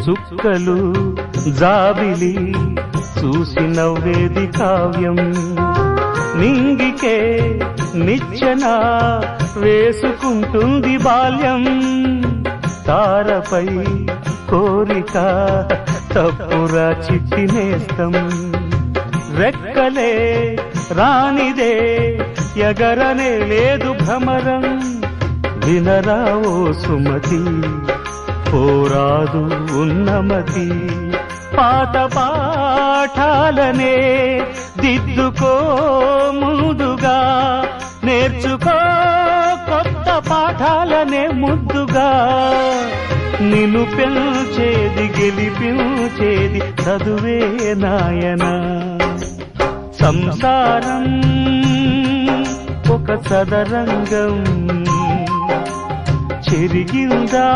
చుక్కలు జాబిలి చూసి నవ్వేది కావ్యం నింగికే నిచ్చెన వేసుకుంటుంది బాల్యం తారపై కోరిక తప్పురా చిట్టి నేస్తం రెక్కలే రానిదే ఎగరనే లేదు భ్రమరం వినరా ఓ సుమతి పోరాదు ఉన్నమతి పాత పాఠాలనే దిద్దుకో ముందుగా నేర్చుకో కొత్త పాఠాలనే ముద్దుగా నిన్ను పెంచేది గెలిపించేది చదువే నాయనా సంసారం ఒక చదరంగం చెరిగిందా